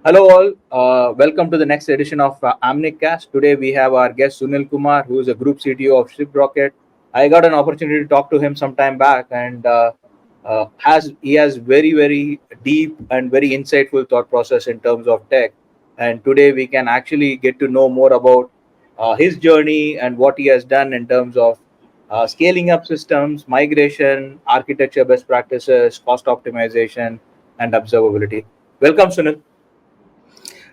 Hello, all. Welcome to the next edition of Amnic Cast. Today, we have our guest Sunil Kumar, who is a group CTO of Shiprocket. I got an opportunity to talk to him some time back, and he has very deep and very insightful thought process in terms of tech. And today, we can actually get to know more about his journey and what he has done in terms of scaling up systems, migration, architecture best practices, cost optimization, and observability. Welcome, Sunil.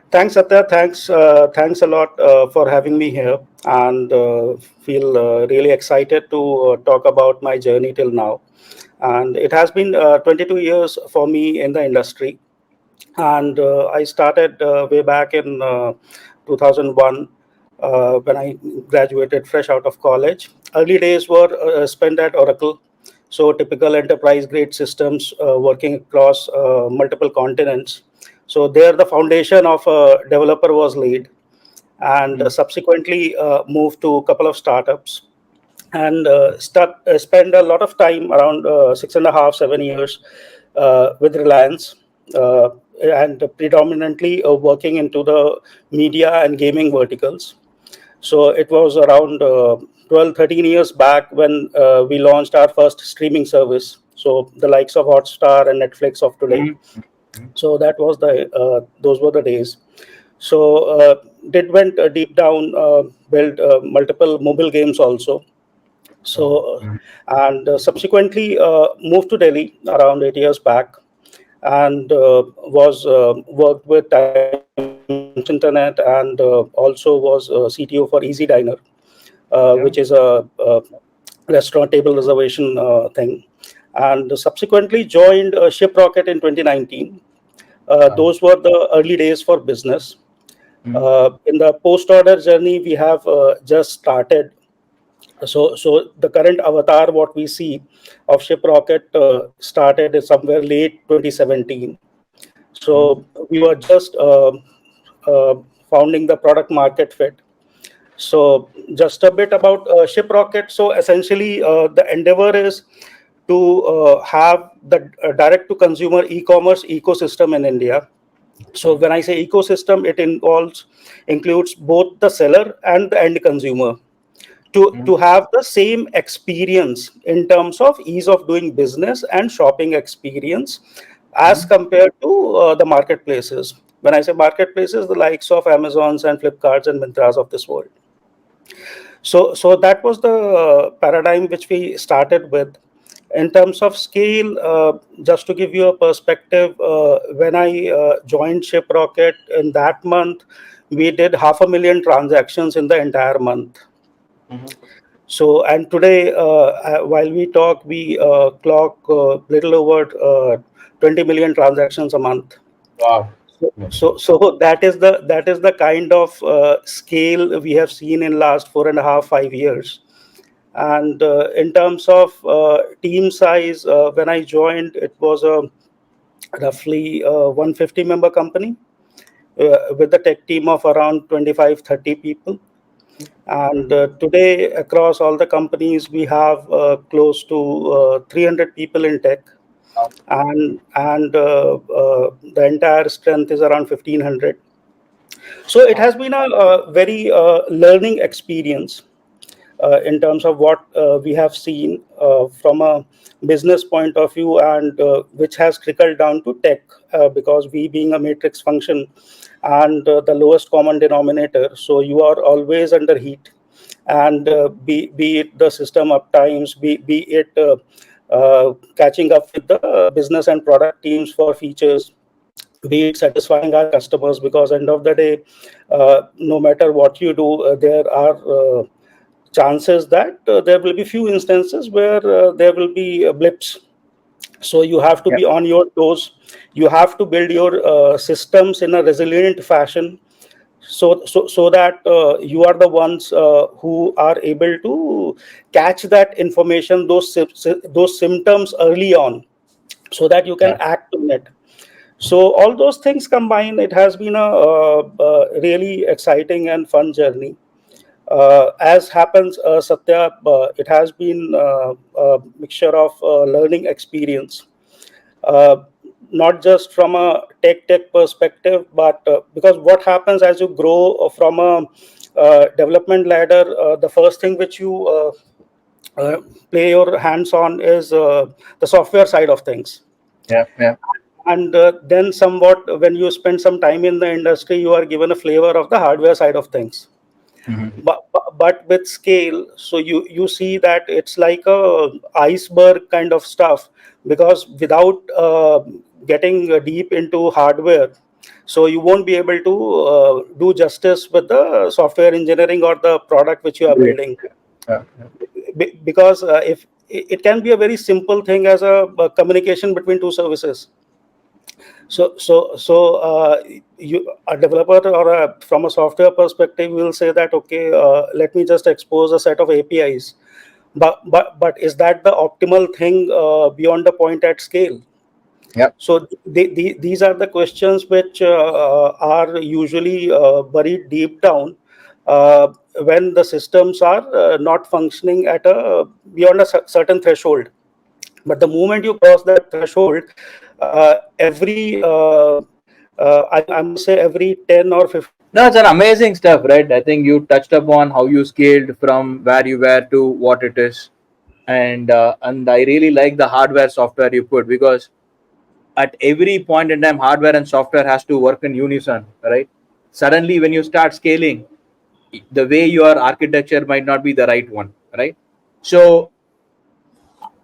Thanks, Satya. Thanks a lot for having me here, and feel really excited to talk about my journey till now. And it has been 22 years for me in the industry, and I started way back in 2001 when I graduated fresh out of college. Early days were spent at Oracle, so typical enterprise grade systems working across multiple continents. So there, the foundation of a developer was laid, and subsequently moved to a couple of startups and spend a lot of time around 6.5, 7 years with Reliance, and predominantly working into the media and gaming verticals. So it was around 12, 13 years back when we launched our first streaming service. So the likes of Hotstar and Netflix of today. So that was those were the days. So did went deep down, built multiple mobile games also. So and subsequently moved to Delhi around 8 years back, and was worked with Times Internet, and also was CTO for EazyDiner, which is a restaurant table reservation thing, and subsequently joined Shiprocket in 2019. Those were the early days for business. In the post-order journey, we have just started. So the current avatar, what we see of Shiprocket, started somewhere late 2017. So we were just uh, founding the product market fit. So just a bit about Shiprocket. So essentially, the endeavor is to have the direct to consumer e-commerce ecosystem in India. So when I say ecosystem, it includes both the seller and the end consumer to have the same experience in terms of ease of doing business and shopping experience as compared to the marketplaces. When I say marketplaces, the likes of Amazons and Flipkarts and Mintras of this world. So that was the paradigm which we started with. In terms of scale, just to give you a perspective, when I joined Shiprocket in that month, we did 500,000 transactions in the entire month. So, and today, while we talk, we clock little over 20 million transactions a month. Wow. So that is the kind of scale we have seen in last 4.5, 5 years. And in terms of team size, when I joined, it was a roughly 150 member company with a tech team of around 25, 30 people. And today, across all the companies, we have close to 300 people in tech, and the entire strength is around 1,500. So it has been a very learning experience in terms of what we have seen from a business point of view, and which has trickled down to tech, because we being a matrix function and the lowest common denominator, so you are always under heat. And be it the system uptimes, be it catching up with the business and product teams for features, be it satisfying our customers, because end of the day, no matter what you do, there are chances that there will be few instances where there will be blips. So you have to Yeah. be on your toes. You have to build your systems in a resilient fashion, so that you are the ones who are able to catch that information, those symptoms early on, so that you can Yeah. act on it. So all those things combined, it has been a really exciting and fun journey. As happens, Satya, it has been a mixture of learning experience. Uh, not just from a tech perspective, but because what happens as you grow from a development ladder, the first thing which you uh, play your hands on is the software side of things. Yeah, yeah. And then somewhat when you spend some time in the industry, you are given a flavor of the hardware side of things. Mhm. But with scale, so you see that it's like a iceberg kind of stuff, because without getting deep into hardware, so you won't be able to do justice with the software engineering or the product which you are Great. building. Yeah, Because if it can be a very simple thing as a communication between two services. So you, a developer or from a software perspective, will say that, okay, let me just expose a set of APIs. But is that the optimal thing beyond the point at scale? yeah. So these are the questions which are usually buried deep down uh, when the systems are not functioning at a beyond a certain threshold. But the moment you cross that threshold, every I must say every 10 or 15. No, it's an amazing stuff, right? I think you touched upon how you scaled from where you were to what it is, and I really like the hardware software you put, because at every point in time, hardware and software has to work in unison, right? Suddenly, when you start scaling, the way your architecture might not be the right one, right? So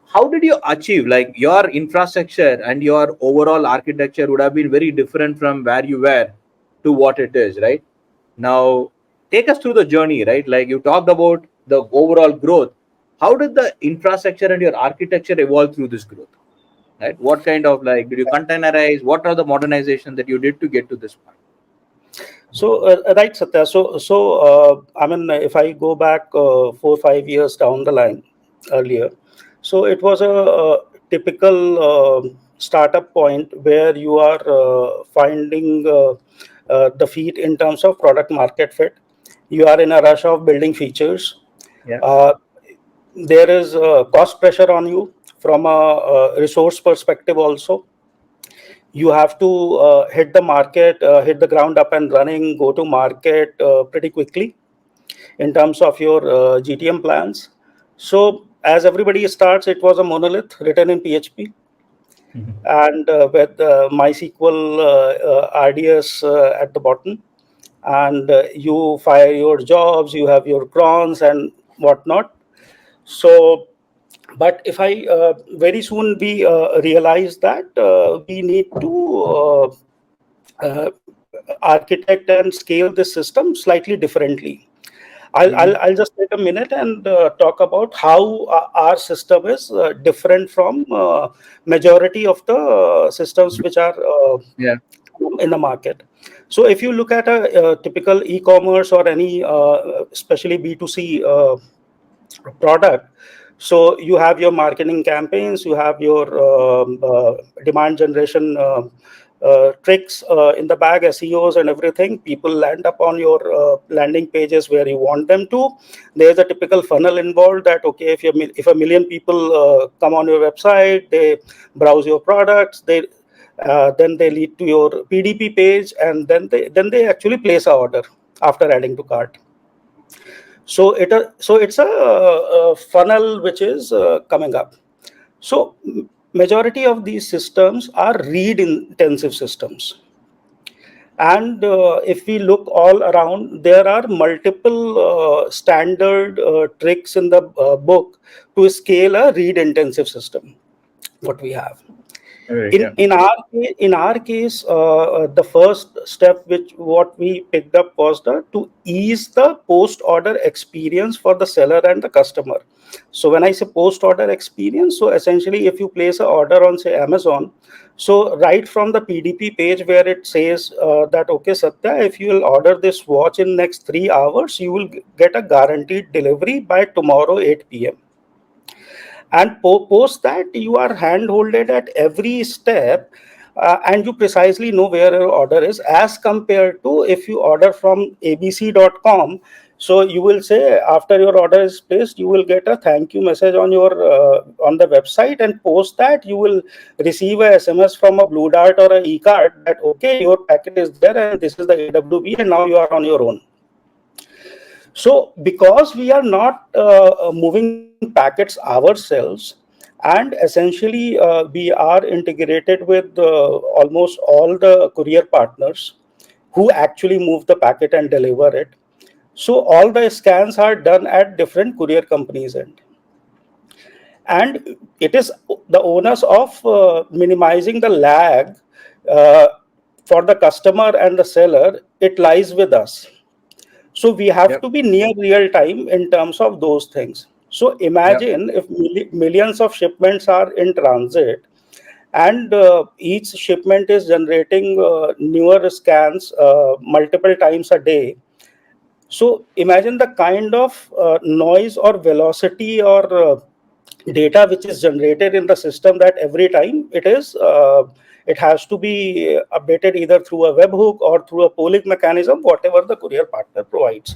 how did you achieve, like, your infrastructure and your overall architecture would have been very different from where you were to what it is, right now? Take us through the journey, right? Like, you talked about the overall growth. How did the infrastructure and your architecture evolve through this growth, right? What kind of, like, did you containerize? What are the modernization that you did to get to this point? So right, Satya. I mean, if I go back 4 5 years down the line earlier, so it was a typical startup point where you are finding the feet in terms of product market fit. You are in a rush of building features. Yeah. Uh, there is cost pressure on you from a resource perspective also. You have to hit the market, hit the ground up and running, go to market pretty quickly in terms of your GTM plans. So as everybody starts, it was a monolith written in PHP, Mhm. and with MySQL RDS at the bottom, and you fire your jobs, you have your crons and whatnot. So but if I very soon we realize that we need to uh, architect and scale this system slightly differently. Mhm. I'll just take a minute and talk about how our system is different from majority of the systems which are Yeah. in the market. So if you look at a typical e-commerce or any especially B2C product, so you have your marketing campaigns, you have your demand generation tricks in the bag, SEOs and everything. People land up on your landing pages where you want them to. There's a typical funnel involved that, okay, if a million people come on your website, they browse your products, then they lead to your PDP page, and then they actually place a order after adding to cart. So it's a funnel which is coming up. So majority of these systems are read intensive systems, and if we look all around, there are multiple standard tricks in the book to scale a read intensive system. What we have Right, in yeah. in our case, the first step which what we picked up was to ease the post order experience for the seller and the customer. So when I say post order experience, so essentially if you place an order on, say, Amazon, so right from the PDP page where it says that, okay, Satya, if you will order this watch in next 3 hours, you will get a guaranteed delivery by tomorrow 8 p.m. And post that, you are hand-holded at every step, and you precisely know where your order is, as compared to if you order from abc.com. So you will say, after your order is placed, you will get a thank you message on your on the website, and post that you will receive a SMS from a Blue Dart or a e-card that okay, your packet is there and this is the AWB, and now you are on your own. So because we are not moving packets ourselves, and essentially we are integrated with almost all the courier partners who actually move the packet and deliver it. So all the scans are done at different courier companies end. And it is the onus of minimizing the lag uh, for the customer and the seller. It lies with us. So we have Yep. to be near real time in terms of those things. So Yep. imagine if millions of shipments are in transit, and each shipment is generating newer scans multiple times a day. So imagine the kind of noise or velocity or data which is generated in the system, that every time it has to be updated either through a webhook or through a polling mechanism, whatever the courier partner provides.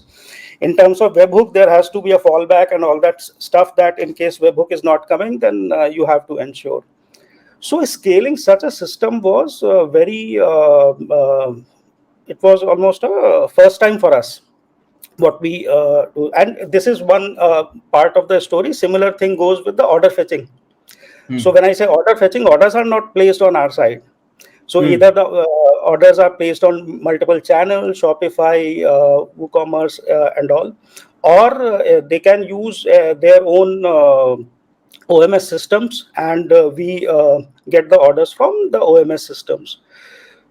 In terms of webhook, there has to be a fallback and all that stuff, that in case webhook is not coming, then you have to ensure. So scaling such a system was very it was almost a first time for us, what we do. And this is one part of the story. Similar thing goes with the order fetching. So when I say order fetching, orders are not placed on our side. So either the orders are placed on multiple channels, Shopify, WooCommerce, and all, or they can use their own OMS systems, and we get the orders from the OMS systems.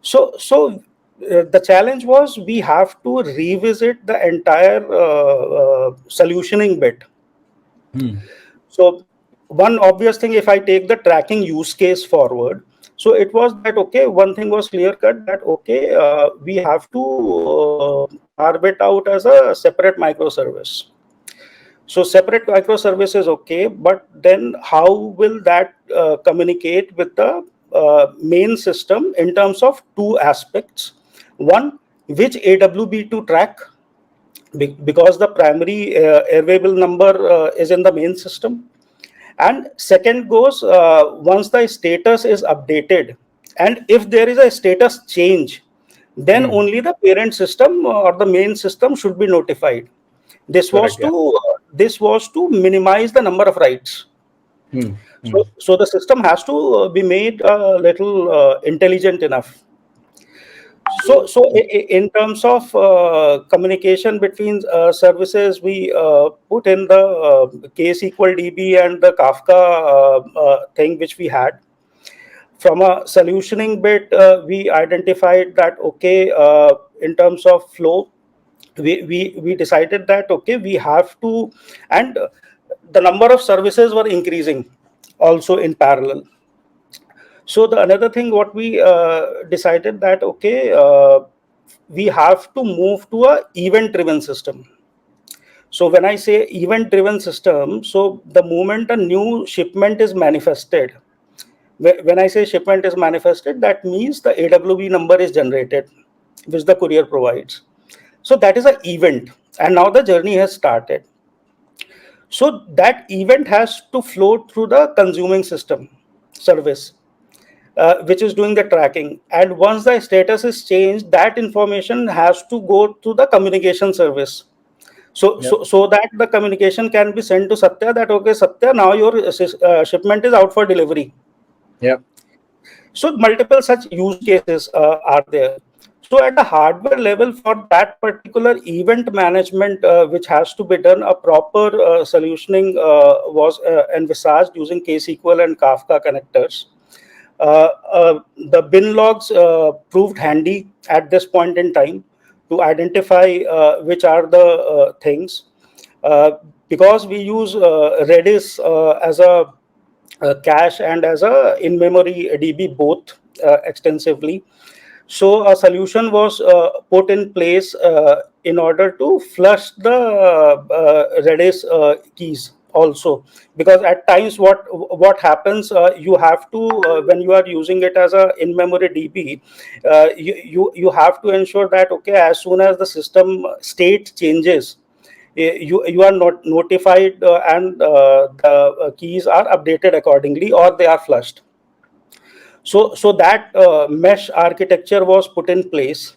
So the challenge was we have to revisit the entire solutioning bit. So one obvious thing, if I take the tracking use case forward, so it was that okay, one thing was clear cut, that okay, we have to carve it out as a separate microservice. So separate microservice is okay, but then how will that communicate with the main system in terms of two aspects? One, which AWB to track, because the primary available number is in the main system. And second goes, once the status is updated, and if there is a status change, then only the parent system or the main system should be notified. This was Correct. Yeah. to minimize the number of writes. So the system has to be made a little intelligent enough. So in terms of communication between services, we put in the KSQL DB and the Kafka thing which we had. From a solutioning bit, we identified that okay, in terms of flow, we decided that okay, we have to, and the number of services were increasing also in parallel. So the another thing what we decided that okay, we have to move to a event driven system. So when I say event driven system, so the moment a new shipment is manifested, when I say shipment is manifested, that means the AWB number is generated, which the courier provides. So that is an event, and now the journey has started. So that event has to flow through the consuming system service, which is doing the tracking. And once the status is changed, that information has to go to the communication service. So that the communication can be sent to Sathya that okay, Sathya, now your shipment is out for delivery. Yep. So multiple such use cases are there. So at a hardware level, for that particular event management, which has to be done, a proper solutioning was envisaged using KSQL and Kafka connectors. The bin logs proved handy at this point in time to identify which are the things. Because we use Redis as a cache and as a in-memory DB both extensively. So a solution was put in place in order to flush the Redis keys also, because at times what happens, you have to when you are using it as a in-memory DB, you have to ensure that okay, as soon as the system state changes, you are not notified, and the keys are updated accordingly, or they are flushed. So that mesh architecture was put in place.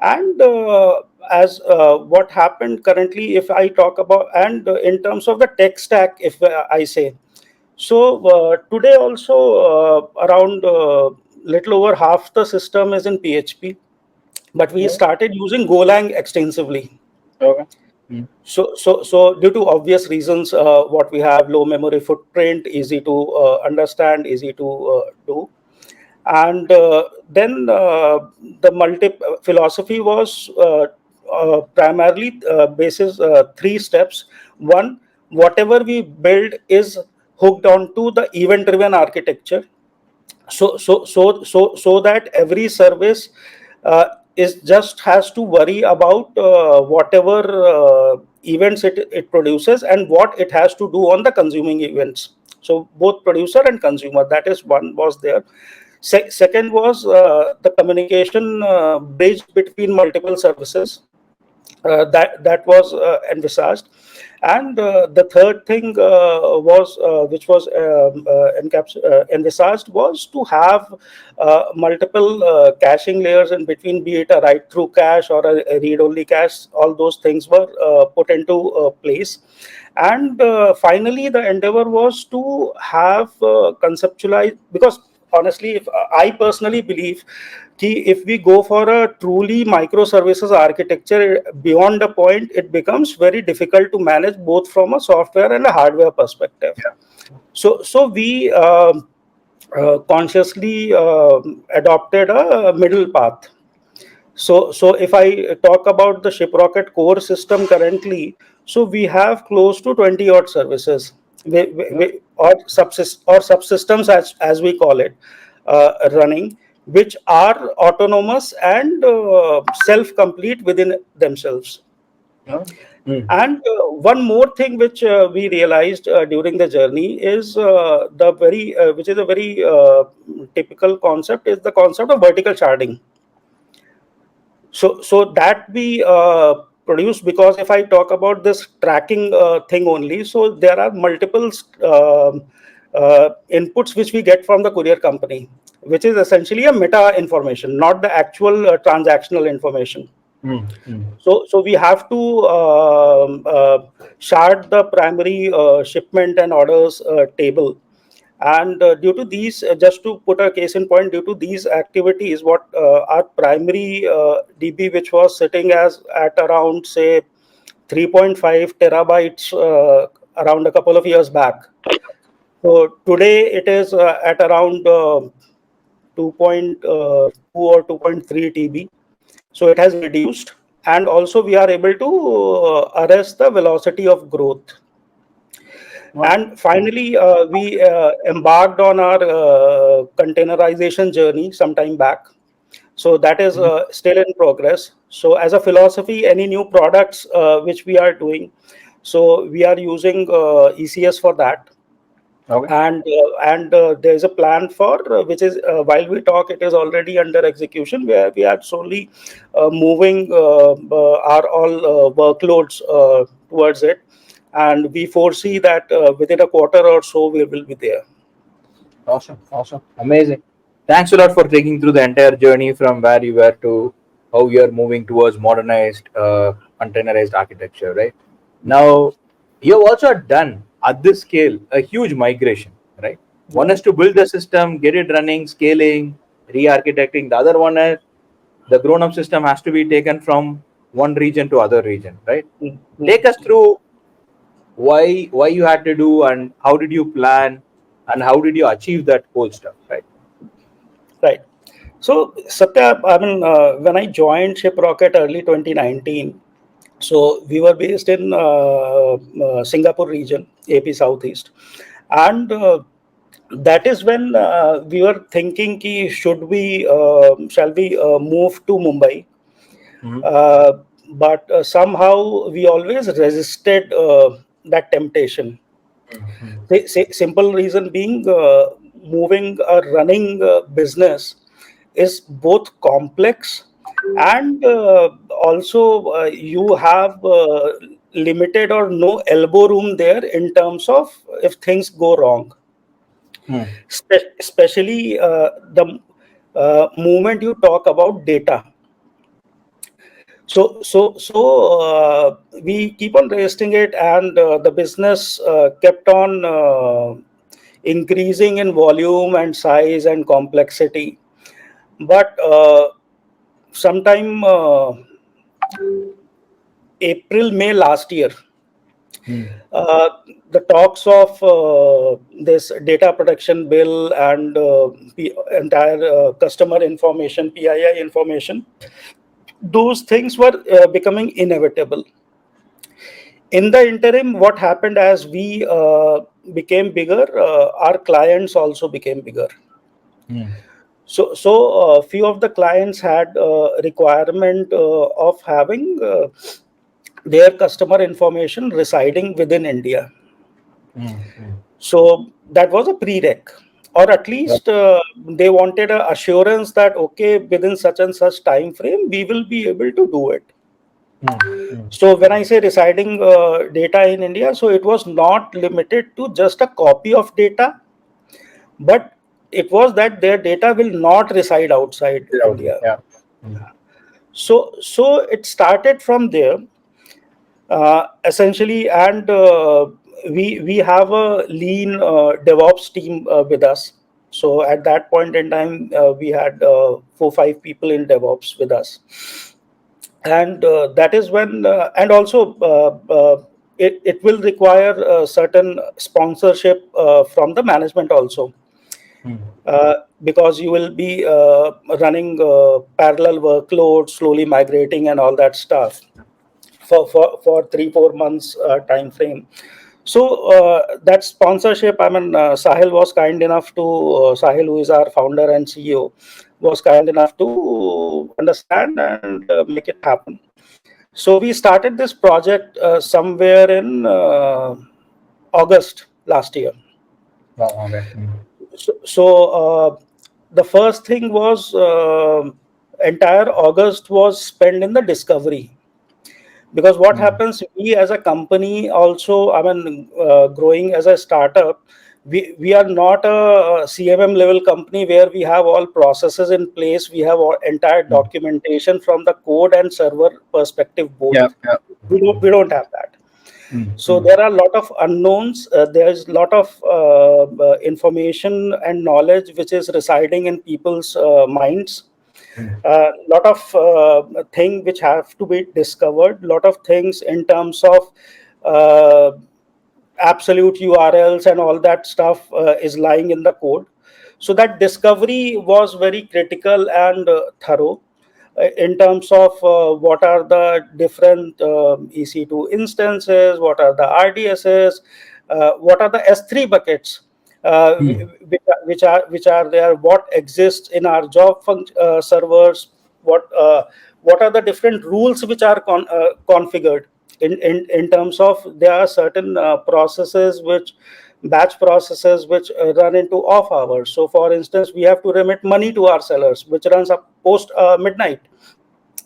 And as what happened currently, if I talk about, and in terms of the tech stack, if I say, so today also around little over half the system is in PHP, but we started using Golang extensively. Okay. Mm. So due to obvious reasons, what we have: low memory footprint, easy to understand, easy to do. And then the multi philosophy was primarily basis three steps. One, whatever we build is hooked onto the event driven architecture, so that every service is just has to worry about whatever events it produces, and what it has to do on the consuming events. So both producer and consumer, that is one was there. Second was the communication bridge between multiple services, that was envisaged. And the third thing was which was envisaged, was to have multiple caching layers in between, be it a write through cache or a read only cache. All those things were put into place. And finally the endeavor was to have conceptualized, because honestly, if I personally believe if we go for a truly microservices architecture, beyond a point it becomes very difficult to manage, both from a software and a hardware perspective. Yeah. So we consciously adopted a middle path. So if I talk about the Shiprocket core system currently, so we have close to 20 odd services, or subsystems, as we call it, running, which are autonomous and self-complete within themselves. Yeah. Mm. And one more thing which we realized during the journey is which is a very typical concept, is the concept of vertical sharding. So that we produce, because if I talk about this tracking thing only, so there are multiple inputs which we get from the courier company, which is essentially a meta information, not the actual transactional information. Mm. Mm. So we have to shard the primary shipment and orders table. And due to these, just to put a case in point, due to these activities, what our primary DB, which was sitting as at around say 3.5 terabytes around a couple of years back. So today it is at around 2.2 or 2.3 TB. So it has reduced, and also we are able to arrest the velocity of growth. And finally, we embarked on our containerization journey some time back. So that is still in progress. So as a philosophy, any new products which we are doing, so we are using ECS for that. Okay. And there is a plan for which is, while we talk, it is already under execution, where we are slowly moving our all workloads towards it, and we foresee that within a quarter or so we will be there. Awesome. Awesome. Amazing. Thanks a lot for taking through the entire journey from where you were to how you're moving towards modernized, containerized architecture, right? Now, you've also done at this scale a huge migration, right? One is to build the system, get it running, scaling, re-architecting. The other one is the grown-up system has to be taken from one region to other region, right? Take us through why you had to do, and how did you plan, and how did you achieve that whole stuff, right? Right. So Satya, I mean, when I joined Shiprocket early 2019, so we were based in Singapore region, AP Southeast, and that is when we were thinking, ki, shall we move to Mumbai? Uh, but somehow we always resisted that temptation. Simple reason being, moving a running business is both complex, and also you have limited or no elbow room there in terms of if things go wrong. Especially the moment you talk about data. So we keep on wasting it, and the business kept on increasing in volume and size and complexity. But sometime April, May last year, uh, the talks of this data protection bill and entire customer information, PII information, those things were becoming inevitable. In the interim, what happened as we became bigger, our clients also became bigger. So few of the clients had requirement of having their customer information residing within India. So that was a prereq, or at least they wanted a assurance that okay, within such and such time frame, we will be able to do it. So when I say residing data in India, so it was not limited to just a copy of data, but it was that their data will not reside outside India. Yeah. So it started from there, essentially, and we have a lean DevOps team with us. So at that point in time, we had 4-5 people in DevOps with us, and that is when, and also it will require certain sponsorship from the management also. Because you will be running parallel workloads, slowly migrating and all that stuff for 3-4 months time frame. So that sponsorship, I mean, Sahil was kind enough to, Sahil, who is our founder and CEO, was kind enough to understand and make it happen. So we started this project somewhere in August last year. Okay. So the first thing was entire August was spent in the discovery, because what happens, we as a company also, I mean, growing as a startup, we are not a CMM level company where we have all processes in place, we have all entire documentation from the code and server perspective both. Yeah. We don't have that. So there are a lot of unknowns. There is a lot of information and knowledge which is residing in people's minds. Lot of things which have to be discovered. Lot of things in terms of absolute URLs and all that stuff is lying in the code. So that discovery was very critical and thorough in terms of what are the different EC2 instances, what are the RDSs, what are the S3 buckets, which are there, what exists in our job servers, what are the different rules which are configured in terms of there are certain processes which batch processes which run into off hours. So for instance, we have to remit money to our sellers, which runs up post midnight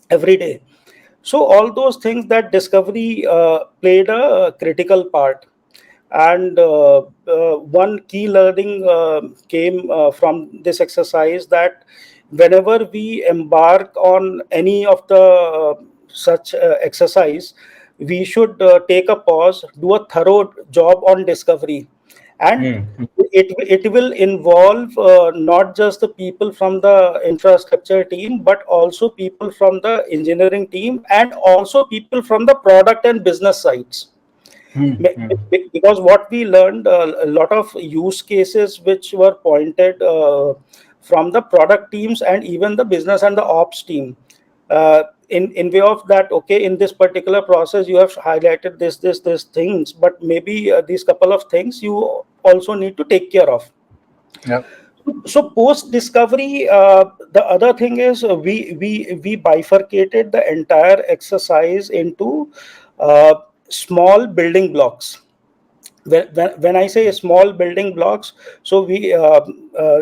every day. So all those things, that discovery played a critical part. And one key learning came from this exercise, that whenever we embark on any of the such exercise, we should take a pause, do a thorough job on discovery, and it will involve not just the people from the infrastructure team, but also people from the engineering team, and also people from the product and business sides. Because what we learned, a lot of use cases which were pointed from the product teams and even the business and the ops team, in way of that, okay, in this particular process you have highlighted this things, but maybe these couple of things you also need to take care of. Yeah. So post discovery, the other thing is, we bifurcated the entire exercise into small building blocks. when I say small building blocks, so we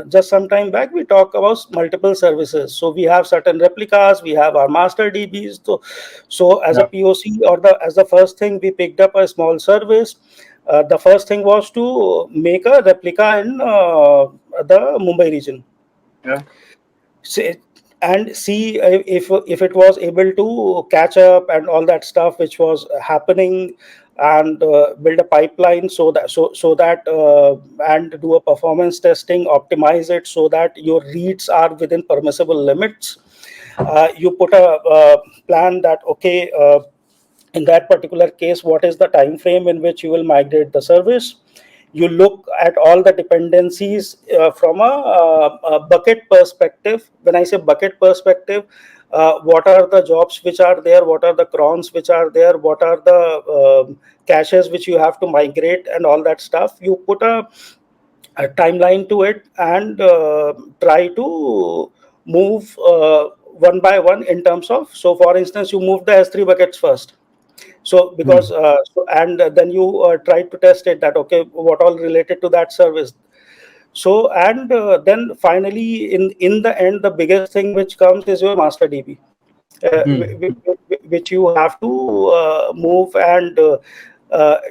just some time back we talk about multiple services. So we have certain replicas, we have our master DBs. So as a Yeah. POC, or as the first thing, we picked up a small service. The first thing was to make a replica in the Mumbai region. Yeah. See, and see if it was able to catch up and all that stuff which was happening, and build a pipeline, so that and do a performance testing, optimize it so that your reads are within permissible limits. You put a plan that, okay, in that particular case, what is the time frame in which you will migrate the service. You look at all the dependencies from a bucket perspective. When I say bucket perspective, what are the jobs which are there, what are the crons which are there, what are the caches which you have to migrate, and all that stuff. You put a timeline to it, and try to move one by one in terms of, so for instance, you move the S3 buckets first. So Hmm. because and then you try to test it, that okay, what all related to that service. So, and then finally, in the end, the biggest thing which comes is your master DB, Hmm. which you have to move and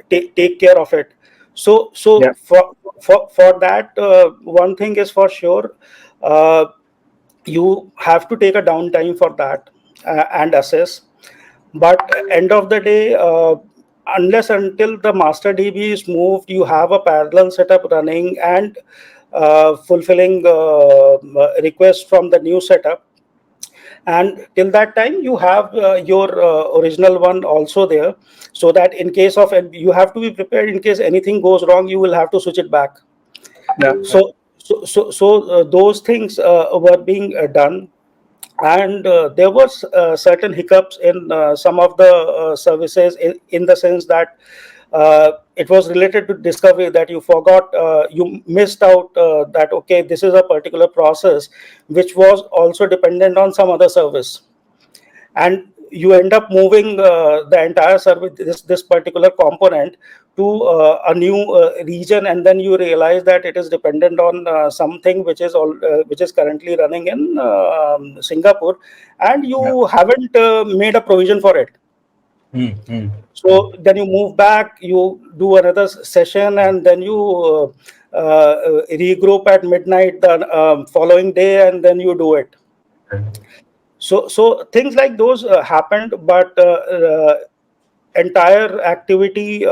take care of it. So Yeah. for that, one thing is for sure, uh, you have to take a downtime for that, and assess. But end of the day, unless until the master DB is moved, you have a parallel setup running and fulfilling requests from the new setup. And till that time, you have your original one also there, so that in case of, and you have to be prepared in case anything goes wrong, you will have to switch it back. Yeah. So those things were being done. And there was certain hiccups in some of the services, in the sense that it was related to discovery, that you forgot, you missed out that okay, this is a particular process which was also dependent on some other service, and you end up moving the entire service, this particular component, to a new region, and then you realize that it is dependent on something which is currently running in Singapore, and Yeah. you haven't made a provision for it. Hmm. Hmm. So then you move back, you do another session, and then you regroup at midnight the following day, and then you do it. So things like those happened, but entire activity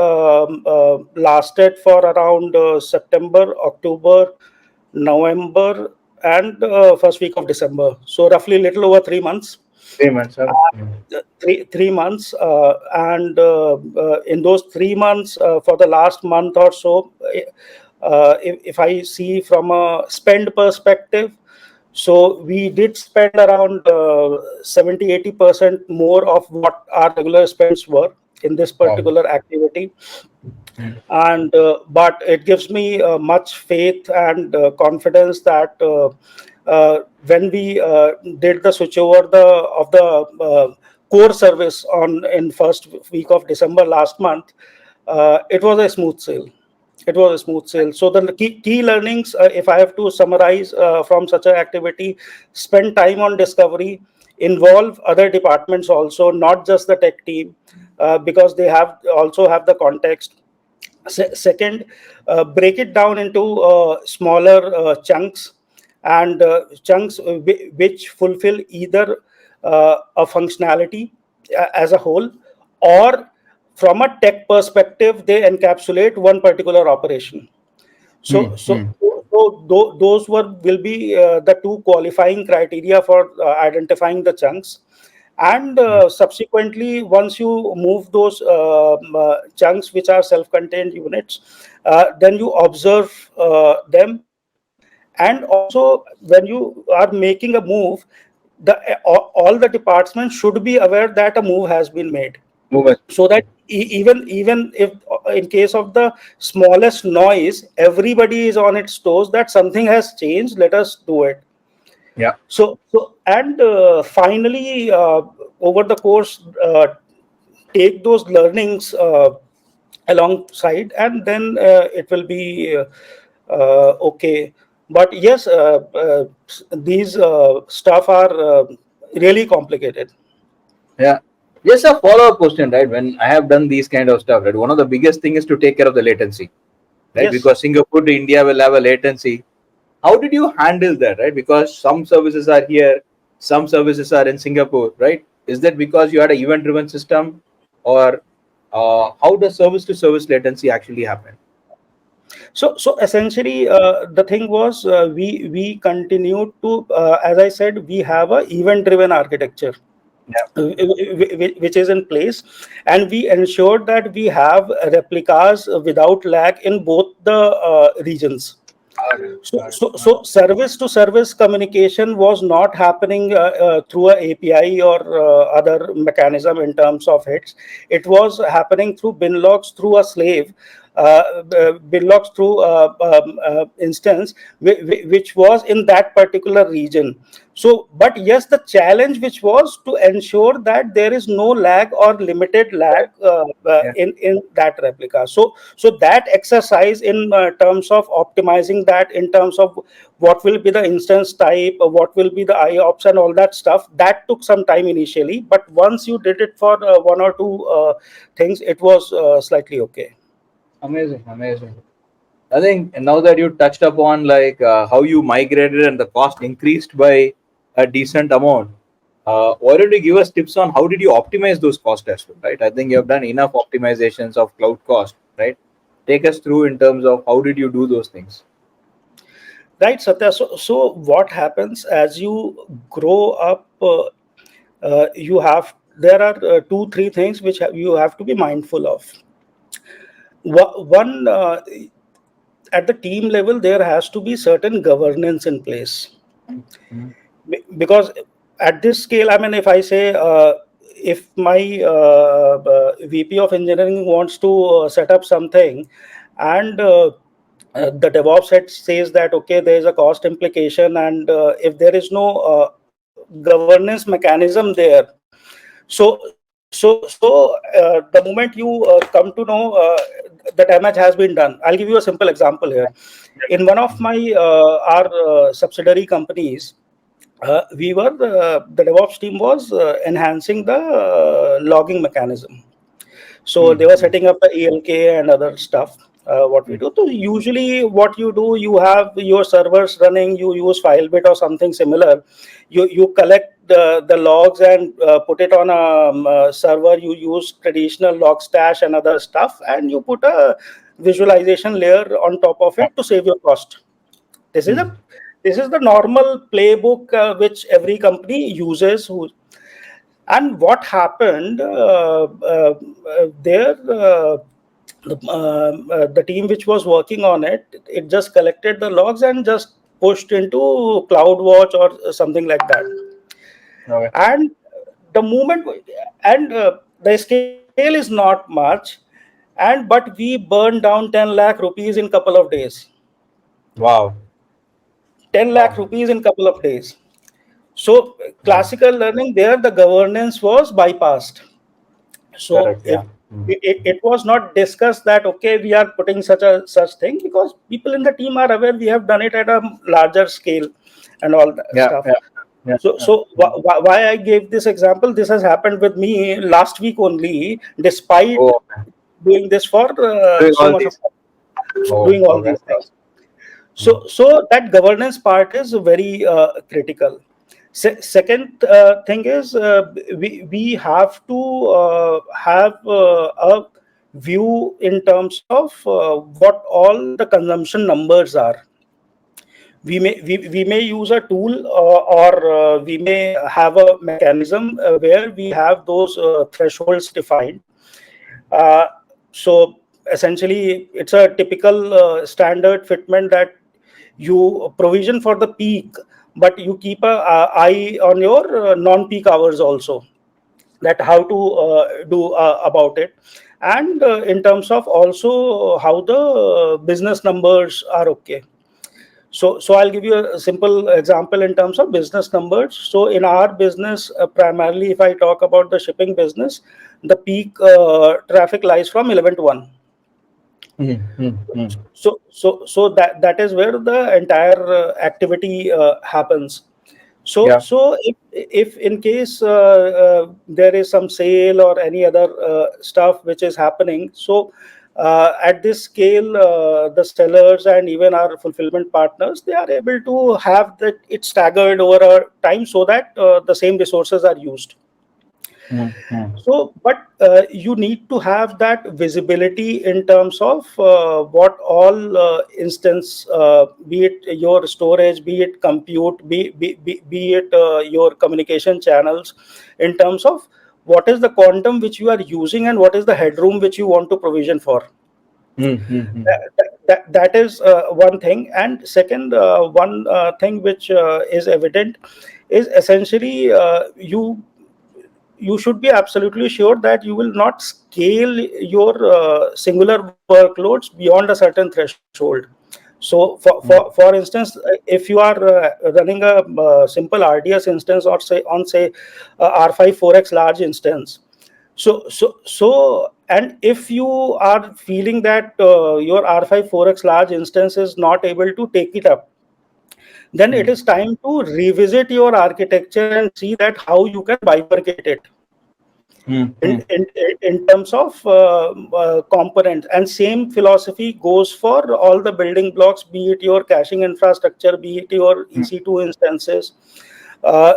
lasted for around September, October, November, and first week of December. So roughly little over 3 months. 3 months. Three months, and in those 3 months, for the last month or so, if I see from a spend perspective, so we did spend around 70-80% more of what our regular spends were in this Wow. particular activity. Hmm. And but it gives me much faith and confidence that when we did the switchover of the core service on in first week of December last month, it was a smooth sail. It was a smooth sail. So the key learnings, if I have to summarize from such an activity: spend time on discovery, involve other departments also, not just the tech team, because they have also have the context. Second, break it down into smaller chunks, and chunks which fulfill either a functionality as a whole, or from a tech perspective, they encapsulate one particular operation. Hmm. So, so, Hmm. those will be the two qualifying criteria for identifying the chunks. And subsequently, once you move those chunks, which are self-contained units, then you observe them. And also, when you are making a move, all the departments should be aware that a move has been made, Move it. so that even if in case of the smallest noise, everybody is on its toes that something has changed, let us do it. Yeah. So and finally, over the course, take those learnings alongside, and then it will be okay. But yes, these stuff are really complicated. Yeah. Just a follow-up question, right? When I have done these kind of stuff, right? One of the biggest thing is to take care of the latency, right? Yes. Because Singapore to India will have a latency. How did you handle that, right? Because some services are here, some services are in Singapore, right? Is that because you had an event-driven system, or how does service-to-service latency actually happen? So essentially, the thing was, we continued to, as I said, we have a event-driven architecture, Yeah. which is in place, and we ensured that we have replicas without lag in both the regions. Got it. So, Got it. so, so service to service communication was not happening through a API or other mechanism in terms of hits. It was happening through bin logs through a slave, bin logs through instance, which was in that particular region. So, but yes, the challenge which was to ensure that there is no lag or limited lag Correct. Yeah. in that replica. So that exercise in terms of optimizing that, in terms of what will be the instance type, what will be the IOPS and all that stuff, that took some time initially. But once you did it for one or two things, it was slightly okay. Amazing. Amazing. I think now that you touched upon like how you migrated and the cost increased by a decent amount, why don't you give us tips on how did you optimize those costs as well, right? I think you have done enough optimizations of cloud cost, right? Take us through in terms of how did you do those things? Right, Satya. So what happens as you grow up? You have There are two, three things which you have to be mindful of. One, at the team level, there has to be certain governance in place. Mhm. Because at this scale, I mean, if I say, if my VP of engineering wants to set up something, and the DevOps head says that okay, there is a cost implication, and if there is no governance mechanism there, the moment you come to know the damage has been done. I'll give you a simple example here. In one of my our subsidiary companies, the DevOps team was enhancing the logging mechanism. So they were Mhm. setting up the ELK and other stuff. What we do, so usually what you do, you have your servers running, you use FileBit or something similar. You collect the logs and put it on a server. You use traditional log stash and other stuff, and you put a visualization layer on top of it to save your cost. This is a Mhm. this is the normal playbook which every company uses. And what happened there? The team which was working on it, it just collected the logs and just pushed into CloudWatch or something like that. Okay. And the moment, and the scale is not much, but we burned down 10 lakh rupees in couple of days. Wow. 10 lakh Wow. rupees in couple of days. So Wow. classical learning there, the governance was bypassed. So Correct. if Yeah. Mhm. it was not discussed that okay, we are putting such thing, because people in the team are aware we have done it at a larger scale and all that Yeah. stuff. Yeah. Yeah. Yeah. So why I gave this example, this has happened with me last week only, despite Oh, okay. doing this for Doing so all much of these. Oh, doing all okay. these things. Mhm. So that governance part is very critical. Second thing is, we have to have a view in terms of what all the consumption numbers are. We may use a tool, or we may have a mechanism where we have those thresholds defined. uh, so essentially, it's a typical standard fitment that you provision for the peak, but you keep a eye on your non-peak hours also, that how to do about it. And in terms of also how the business numbers are okay. So I'll give you a simple example in terms of business numbers. So in our business, primarily if I talk about the shipping business, the peak traffic lies from 11 to 1. Mm-hmm. So that is where the entire activity happens. So Yeah. so if in case there is some sale or any other stuff which is happening, so at this scale, the sellers and even our fulfillment partners, they are able to have that it staggered over a time, so that the same resources are used. Mm-hmm. So, but you need to have that visibility in terms of what all instance, be it your storage, be it compute, be it your communication channels, in terms of what is the quantum which you are using and what is the headroom which you want to provision for. Mm-hmm. That is one thing. And second, one thing which is evident is essentially you should be absolutely sure that you will not scale your singular workloads beyond a certain threshold. So for instance, if you are running a simple RDS instance, or say on say R5 4x large instance, and if you are feeling that your R5 4x large instance is not able to take it up, then it is time to revisit your architecture and see that how you can bifurcate it in Mm-hmm. in, in terms of components. And same philosophy goes for all the building blocks, be it your caching infrastructure, be it your EC2 instances. uh,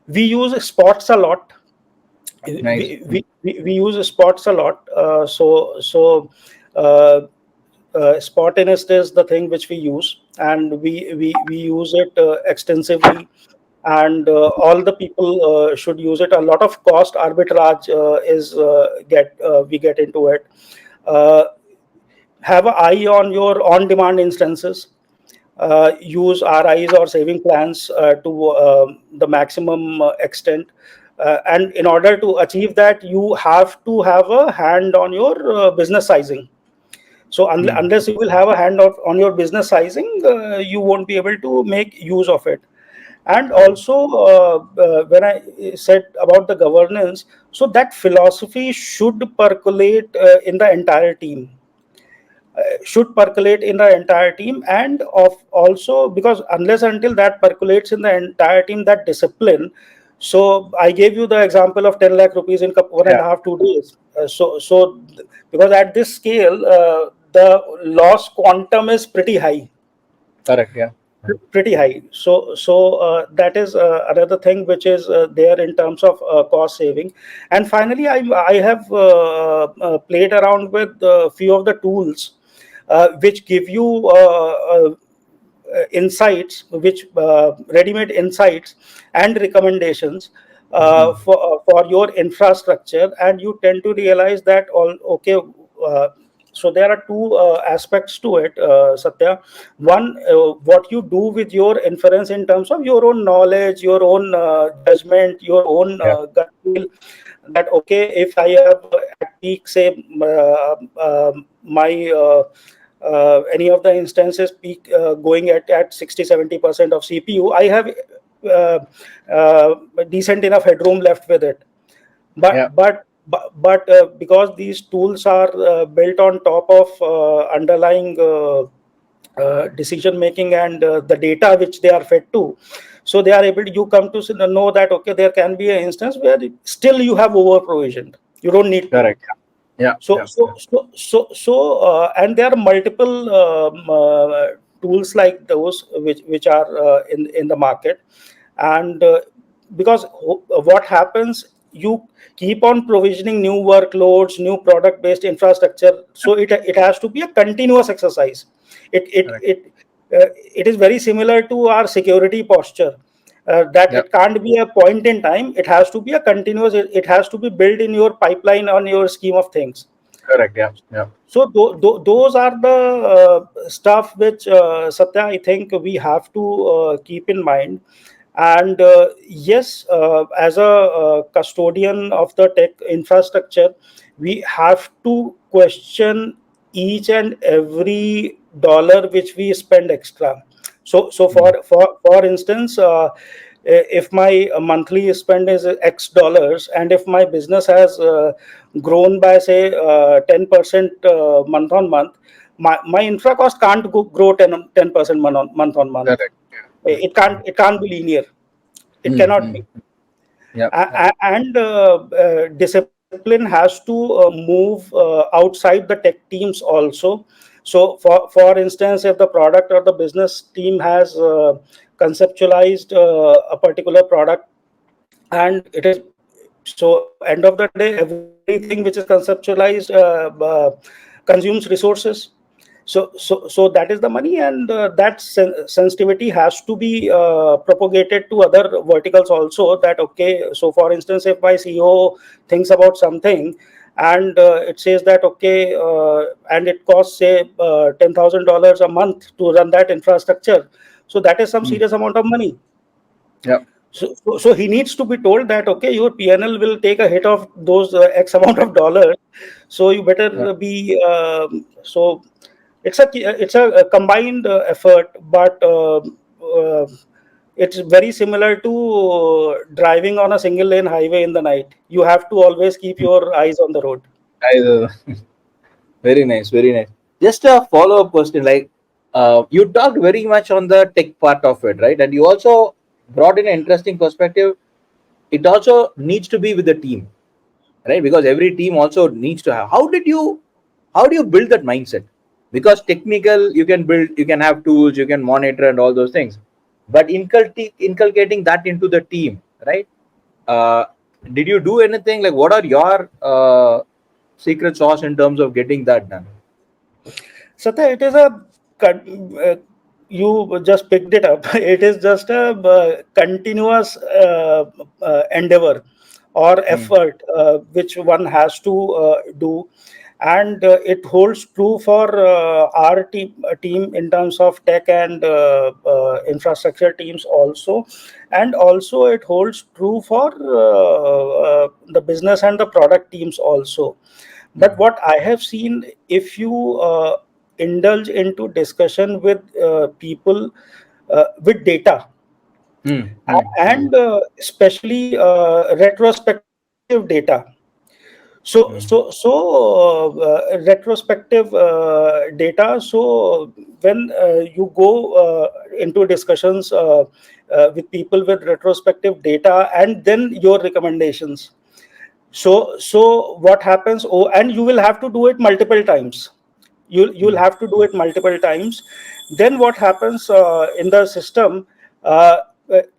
we use spots a lot. Nice. We use spots a lot. Uh, Spotinist is the thing which we use, and we use it extensively, and all the people should use it. A lot of cost arbitrage is get we get into it. uh, have an eye on your on demand instances. Use RIs or saving plans to the maximum extent. And in order to achieve that, you have to have a hand on your business sizing. So unless you will have a hand on your business sizing, you won't be able to make use of it. And Correct. also, when I said about the governance, so that philosophy should percolate in the entire team. Should percolate in the entire team, and of also, because unless until that percolates in the entire team, that discipline. So I gave you the example of 10 lakh rupees in one and Yeah. a half 2 days. Because at this scale, the loss quantum is pretty high. Correct. Yeah. That is another thing which is there in terms of cost saving. And finally, I have played around with a few of the tools which give you insights, which ready-made insights and recommendations for your infrastructure. And you tend to realize that all okay. So there are two aspects to it, Satya. One, what you do with your inference in terms of your own knowledge, your own judgment, your own Yeah. gut feel. That okay, if I have at peak, say, my any of the instances peak going at 60-70% of CPU, I have uh, decent enough headroom left with it. Yeah. But because these tools are built on top of underlying decision making and the data which they are fed to, so they are able to, you come to know that okay, there can be an instance where still you have over provisioned, you don't need to. Correct. Yeah. so Yeah. so so so, so and there are multiple tools like those which are in the market. And because what happens, you keep on provisioning new workloads, new product based infrastructure, so it has to be a continuous exercise. it it Correct. it it is very similar to our security posture, that Yeah. it can't be a point in time, it has to be a continuous, it has to be built in your pipeline on your scheme of things. Correct. Yeah. Yeah. So those are the stuff which Satya, I think we have to keep in mind. And yes, as a custodian of the tech infrastructure, we have to question each and every dollar which we spend extra. So for instance, if my monthly spend is X dollars, and if my business has grown by say 10% month on month, my infra cost can't grow 10% month on month. Correct. Yeah. It can't be linear. It Mm, cannot mm. be. Yep. And discipline has to move outside the tech teams also. So for instance, if the product or the business team has conceptualized a particular product, and it is, so end of the day everything which is conceptualized consumes resources. So that is the money, and that sensitivity has to be propagated to other verticals also, that okay, so for instance, if my CEO thinks about something, and it says that okay, and it costs say $10,000 a month to run that infrastructure, so that is some Mm. serious amount of money. Yep. So he needs to be told that okay, your PNL will take a hit of those X amount of dollars, so you Yep. better be so it's a combined effort, but it's very similar to driving on a single lane highway in the night. You have to always keep your eyes on the road. I, very nice, very nice. Just a follow up question, like you talked very much on the tech part of it, right? And you also brought in an interesting perspective. It also needs to be with the team, right? Because every team also needs to have. How do you build that mindset? Because technical, you can build, you can have tools, you can monitor and all those things, but inculcating that into the team, right? Uh, did you do anything like? What are your secret sauce in terms of getting that done? Satya, it is you just picked it up. It is just a continuous endeavor or Hmm. effort which one has to do, and it holds true for our team in terms of tech and infrastructure teams also, and also it holds true for the business and the product teams also. But Hmm. what I have seen, if you indulge into discussion with people with data, Hmm. Hmm. Hmm. and especially retrospective data. Retrospective data. So when you go into discussions with people with retrospective data, and then your recommendations. So what happens? Oh, and you will have to do it multiple times. You'll Hmm. have to do it multiple times. Then what happens in the system? Uh,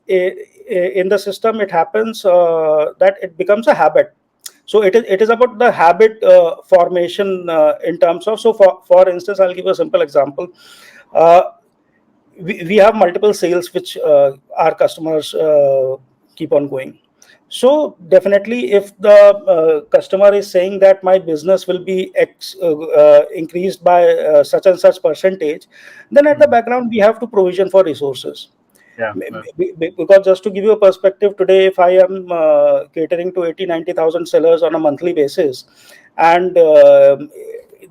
in the system, it happens that it becomes a habit. So it is about the habit formation in terms of. So for instance, I'll give you a simple example. Uh, we have multiple sales which our customers keep on going. So definitely, if the customer is saying that my business will be increased by such and such percentage, then at the Hmm. background we have to provision for resources. Yeah. Yeah. Because just to give you a perspective, today if I am catering to 80-90,000 sellers on a monthly basis, and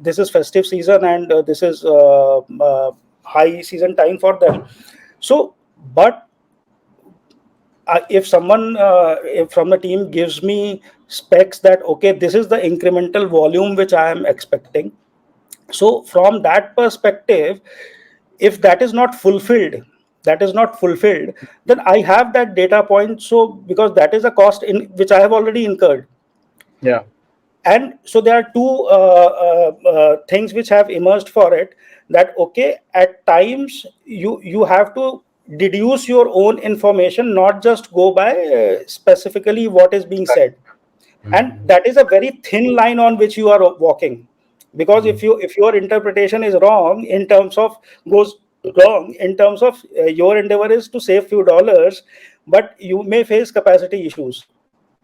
this is festive season, and this is high season time for them. So but if someone if from the team gives me specs that okay, this is the incremental volume which I am expecting, so from that perspective, if that is not fulfilled, then I have that data point. So because that is a cost in which I have already incurred. Yeah. And so there are two things which have emerged for it, that okay, at times you have to deduce your own information, not just go by specifically what is being Correct. said. And that is a very thin line on which you are walking, because Hmm. if your interpretation is wrong in terms of goes wrong in terms of your endeavor is to save few dollars, but you may face capacity issues.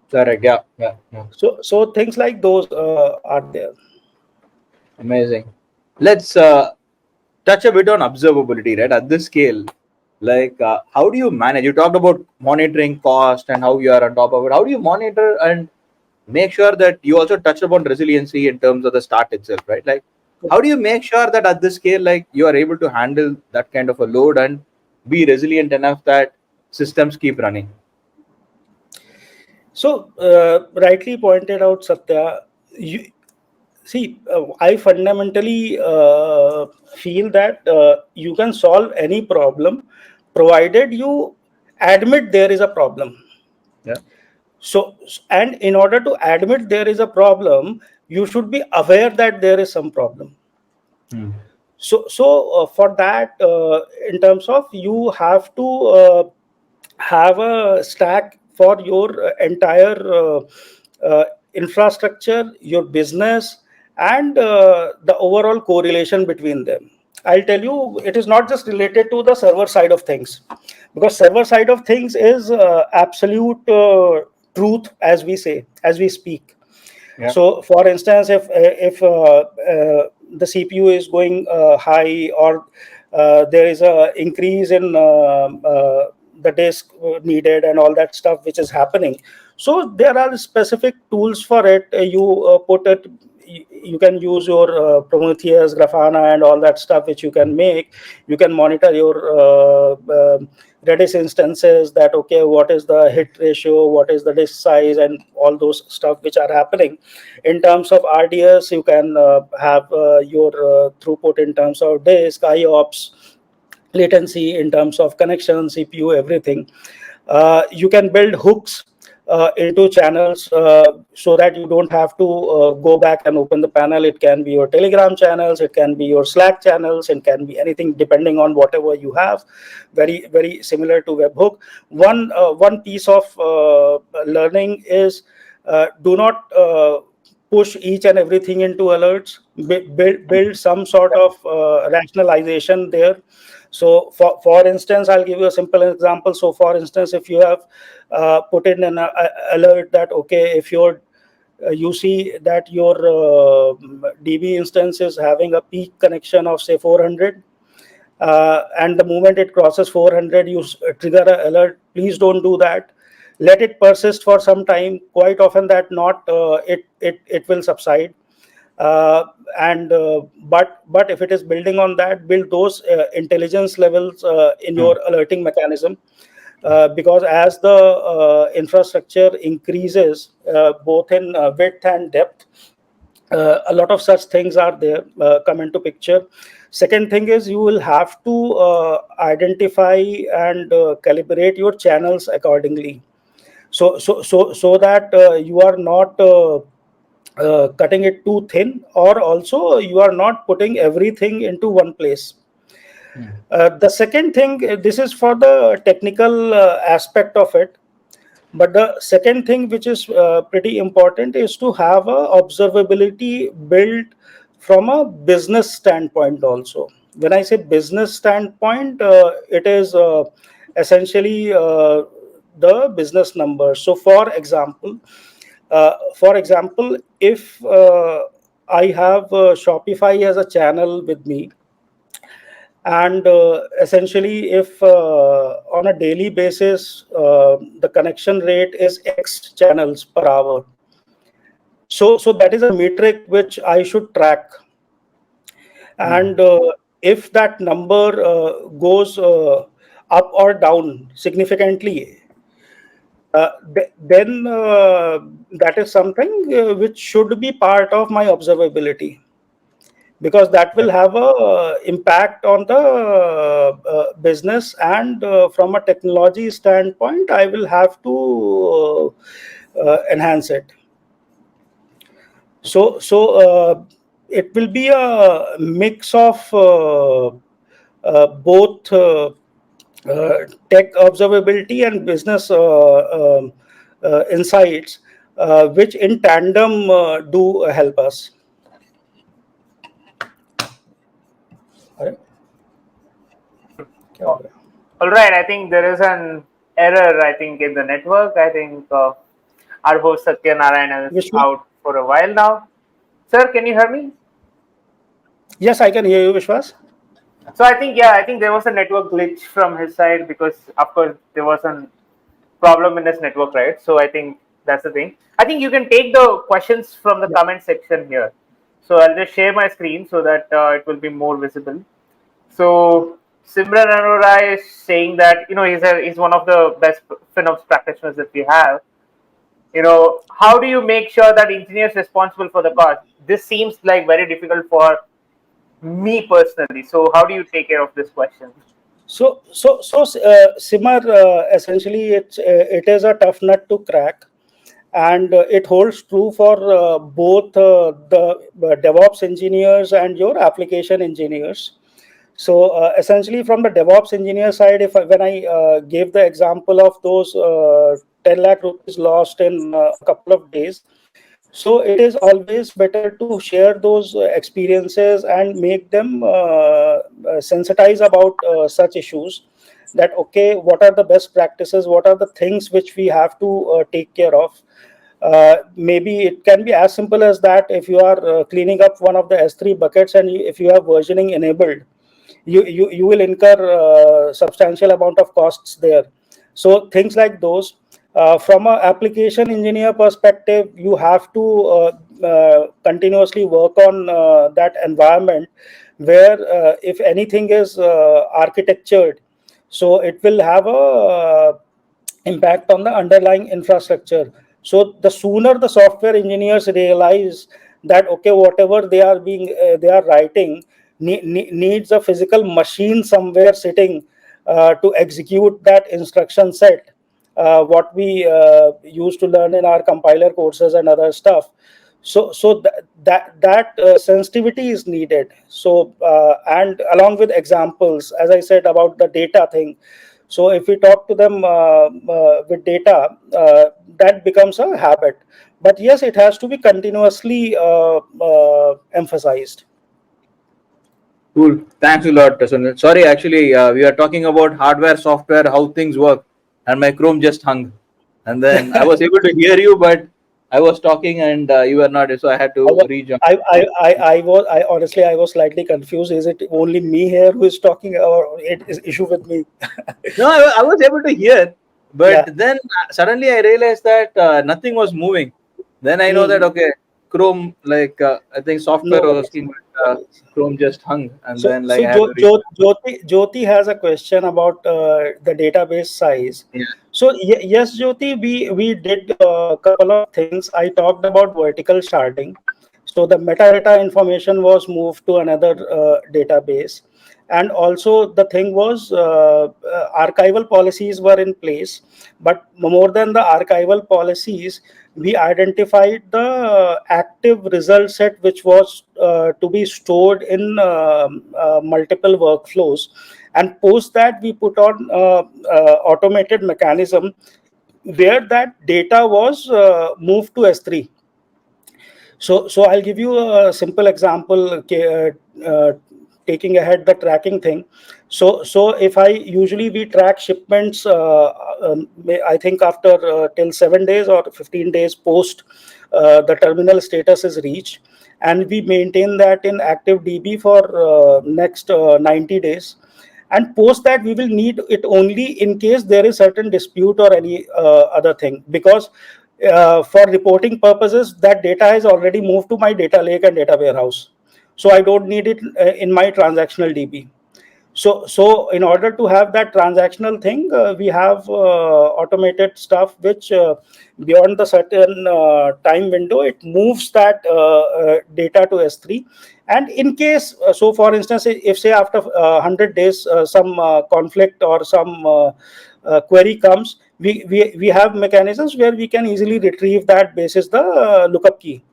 Correct. Yeah. Yeah. Yeah. So things like those are there. Amazing. Let's touch a bit on observability, right? At this scale, like how do you manage? You talked about monitoring cost and how you are on top of it. How do you monitor and make sure that you also touch upon resiliency in terms of the start itself, right? Like, how do you make sure that at this scale, like you are able to handle that kind of a load and be resilient enough that systems keep running? So rightly pointed out, Satya. You, See, I fundamentally feel that you can solve any problem provided you admit there is a problem. Yeah. So, and in order to admit there is a problem, you should be aware that there is some problem. Hmm. So for that, in terms of, you have to have a stack for your entire infrastructure, your business, and the overall correlation between them. I'll tell you, it is not just related to the server side of things, because server side of things is absolute truth, as we say, as we speak. Yeah. So, for instance, if the CPU is going high, or there is a increase in the disk needed and all that stuff which is happening, so there are specific tools for it. You put it. You can use your Prometheus, Grafana, and all that stuff which you can make. You can monitor your Redis instances, that okay, what is the hit ratio, what is the disk size, and all those stuff which are happening. In terms of RDS, you can have your throughput in terms of disk, IOPS, latency in terms of connection, CPU, everything. You can build hooks into channels, so that you don't have to go back and open the panel. It can be your Telegram channels, it can be your Slack channels, it can be anything depending on whatever you have. Very, very similar to webhook. One piece of learning is, do not push each and everything into alerts. Build some sort of rationalization there. So for instance, I'll give you a simple example. So for instance, if you have put in an alert that okay, if you see that your DB instance is having a peak connection of say 400, and the moment it crosses 400, you trigger an alert. Please don't do that. Let it persist for some time. Quite often that not it will subside. uh, and but if it is building on that, build those intelligence levels in Hmm. your alerting mechanism. Because as the infrastructure increases, both in width and depth, a lot of such things are there, come into picture. Second thing is, you will have to identify and calibrate your channels accordingly, so that you are not cutting it too thin, or also you are not putting everything into one place. Hmm. The second thing, this is for the technical aspect of it, but the second thing which is pretty important is to have a observability built from a business standpoint also. When I say business standpoint, it is essentially the business numbers. So for example, if I have Shopify as a channel with me, and essentially if on a daily basis the connection rate is X channels per hour, so that is a metric which I should track. Hmm. And if that number goes up or down significantly, then that is something which should be part of my observability, because that Yeah. will have a impact on the business. And from a technology standpoint, I will have to enhance it. So it will be a mix of both tech observability and business insights, which in tandem do help us. अरे, क्या हो Oh, गया? all right. I think there is an error. I think in the network. I think our host Sathya Narayanan is Vishwa? out for a while now. Sir, can you hear me? Yes, I can hear you, Vishwas. So I think I think there was a network glitch from his side because of course there was a problem in this network, right? So I think that's the thing. I think you can take the questions from the Yeah. comment section here. So I'll just share my screen so that it will be more visible. So Simran Arora is saying that he's one of the best FinOps practitioners that we have. how do you make sure that engineers responsible for the cost? This seems like very difficult for me personally. So how do you take care of this question? Simar, essentially, it is a tough nut to crack, and it holds true for both the DevOps engineers and your application engineers. So essentially, from the DevOps engineer side, when I gave the example of those 10 lakh rupees lost in a couple of days, so it is always better to share those experiences and make them sensitize about such issues. That okay, what are the best practices? What are the things which we have to take care of? Maybe it can be as simple as that. If you are cleaning up one of the S3 buckets and if you have versioning enabled, you will incur substantial amount of costs there. So things like those. From an application engineer perspective, you have to continuously work on that environment where if anything is architectured, so it will have a impact on the underlying infrastructure. So the sooner the software engineers realize that okay, whatever they are writing needs a physical machine somewhere sitting to execute that instruction set, what we used to learn in our compiler courses and other stuff. So that sensitivity is needed. So and along with examples, as I said about the data thing, so if we talk to them with data, that becomes a habit. But yes, it has to be continuously emphasized. Cool. Thanks a lot, Sunil. Sorry, actually, we are talking about hardware, software, how things work, and my Chrome just hung. And then I was able to hear you, but I was talking and you were not, so I had I, to wa- rejoin. I honestly, I was slightly confused. Is it only me here who is talking, or it is issue with me? No, I was able to hear, but Yeah. then suddenly I realized that nothing was moving. Then I know that, Hmm. okay, Chrome, like, I think software No was worries. working, No but worries. Chrome just hung, and So, then, like, so I had to Jyoti has a question about the database size. yeah. So yes, Jyoti, we did a couple of things. I talked about vertical sharding. So the metadata information was moved to another database, and also the thing was archival policies were in place. But more than the archival policies, we identified the active result set which was to be stored in multiple workflows, and post that we put on automated mechanism where that data was moved to S3. So I'll give you a simple example, okay, taking ahead the tracking thing. So if I usually we track shipments, I think after till 7 days or 15 days post the terminal status is reached, and we maintain that in active DB for next 90 days. And post that we will need it only in case there is certain dispute or any other thing, because for reporting purposes that data has already moved to my data lake and data warehouse, so I don't need it in my transactional DB. So in order to have that transactional thing, we have automated stuff which beyond the certain time window, it moves that data to S3. And in case, so for instance, if say after 100 days some conflict or some query comes, we have mechanisms where we can easily retrieve that basis the lookup key.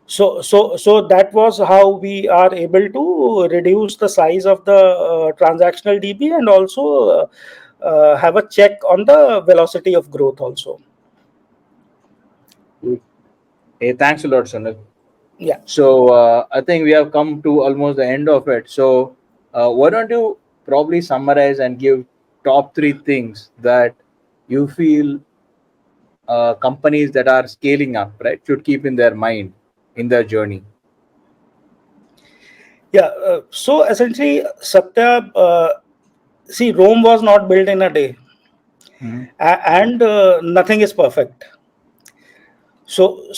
So that was how we are able to reduce the size of the transactional DB, and also have a check on the velocity of growth also. Hey, thanks a lot, Sunil. Yeah. So I think we have come to almost the end of it. So why don't you probably summarize and give top three things that you feel companies that are scaling up, right, should keep in their mind in their journey? Yeah. So essentially, Satya, see, Rome was not built in a day, Mhm. and nothing is perfect. So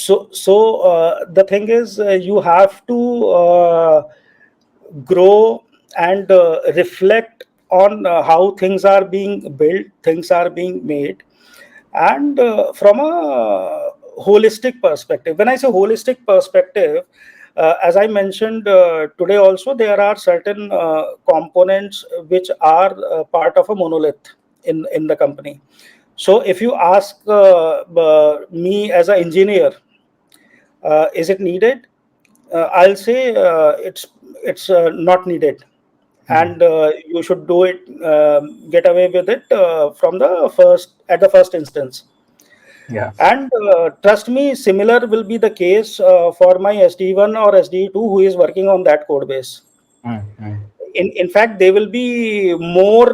the thing is, you have to grow and reflect on how things are being built, things are being made, And from a holistic perspective, when I say holistic perspective, as I mentioned today also, there are certain components which are part of a monolith in the company. So if you ask me as an engineer, is it needed? I'll say it's not needed, and you should do it, get away with it from the first instance. Yeah. And trust me, similar will be the case for my SD1 or SD2 who is working on that code base. Mm. In fact, they will be more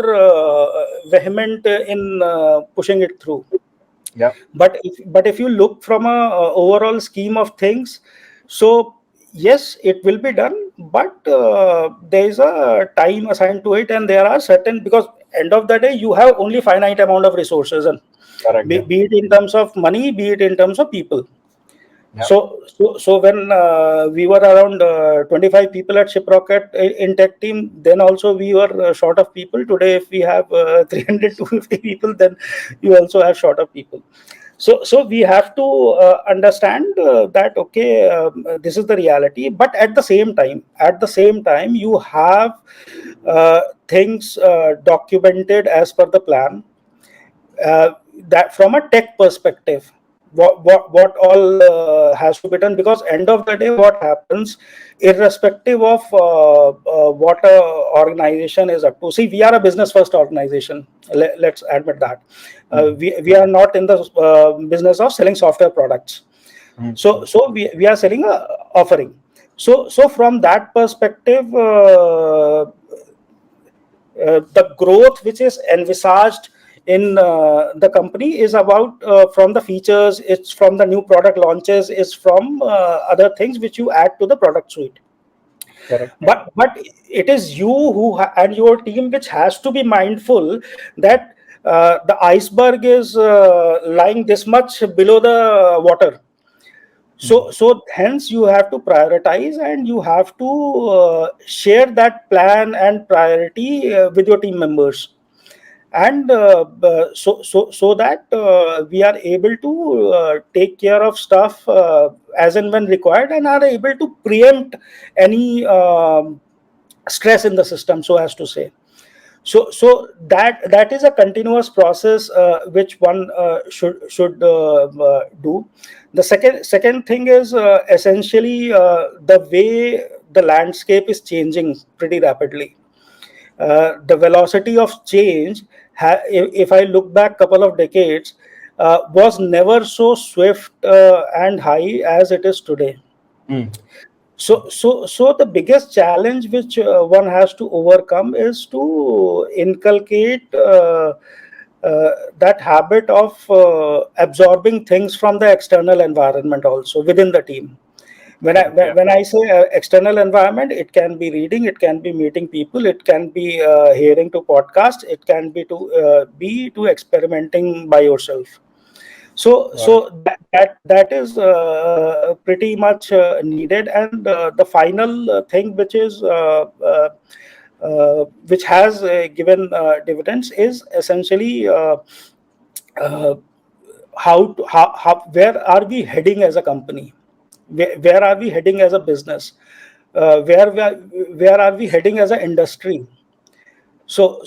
vehement in pushing it through. Yeah. But if you look from a overall scheme of things, so yes, it will be done, but there is a time assigned to it, and there are certain, because end of the day you have only finite amount of resources, and Correct. Yeah. be it in terms of money, be it in terms of people. Yeah. So when we were around 25 people at Shiprocket in tech team, then also we were short of people. Today, if we have 300 to 50 people, then you also have short of people. So we have to understand that, okay, this is the reality. But at the same time, you have things documented as per the plan, uh, that from a tech perspective, what all has to be done, because end of the day what happens, irrespective of what a organization is up to. See, we are a business first organization. Let's admit that we are not in the business of selling software products. So we are selling a offering. So from that perspective, the growth which is envisaged in the company is about, from the features, it's from the new product launches, it's from other things which you add to the product suite. Correct. But it is you and your team which has to be mindful that the iceberg is lying this much below the water. So hence you have to prioritize, and you have to share that plan and priority with your team members, and so that we are able to take care of stuff as and when required, and are able to preempt any stress in the system, so as to say. So that is a continuous process which one should do. The second thing is essentially the way the landscape is changing pretty rapidly. The velocity of change, if I look back couple of decades, was never so swift and high as it is today. Mm. So the biggest challenge which one has to overcome is to inculcate that habit of absorbing things from the external environment also within the team. When I Correct. Yeah. when I say external environment, it can be reading, it can be meeting people, it can be hearing to podcasts, it can be to experimenting by yourself. so Got it. so that is pretty much needed. And the final thing which has given dividends is essentially uh, where are we heading as a company, where are we heading as a business, where are we heading as an industry. So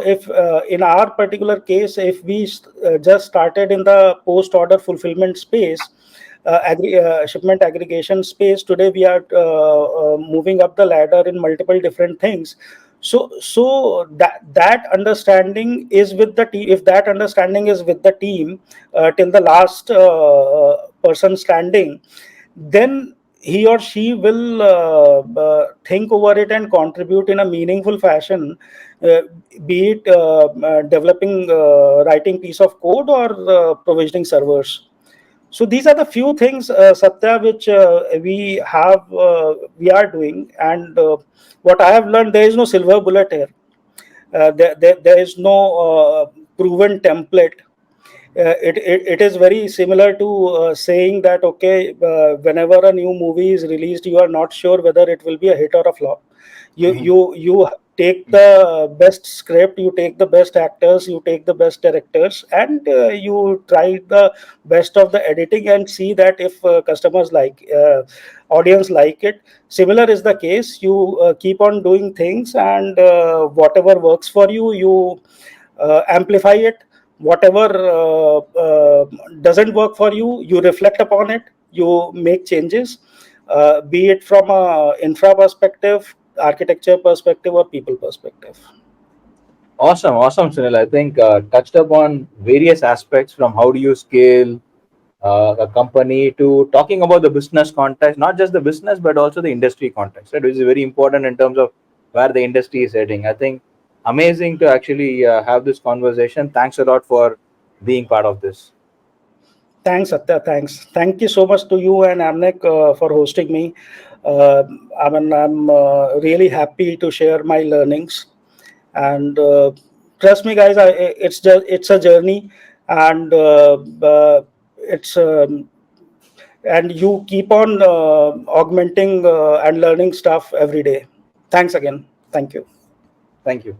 if in our particular case, if we just started in the post order fulfillment space, shipment aggregation space, today we are moving up the ladder in multiple different things. So that understanding is with the team. If that understanding is with the team till the last person standing, then he or she will think over it and contribute in a meaningful fashion, uh, be it developing, writing piece of code, or provisioning servers. So these are the few things, Satya, which we are doing. And what I have learned, there is no silver bullet here. There is no proven template. It is very similar to saying that, okay, whenever a new movie is released, you are not sure whether it will be a hit or a flop. You Mhm. you you take the best script, you take the best actors, you take the best directors, and you try the best of the editing and see that if customers like, audience like it. Similar is the case. You keep on doing things, and whatever works for you, you amplify it. Whatever doesn't work for you, you reflect upon it, you make changes, be it from a infra perspective, architecture perspective, or people perspective. Awesome, awesome, Sunil. I think touched upon various aspects from how do you scale a company to talking about the business context, not just the business but also the industry context, right? Which is very important in terms of where the industry is heading. I think amazing to actually have this conversation. Thanks a lot for being part of this. Thanks, Satya. Thanks. Thank you so much to you and Amnic for hosting me. I'm really happy to share my learnings, and trust me, guys. It's a journey, and it's and you keep on augmenting and learning stuff every day. Thanks again. Thank you. Thank you.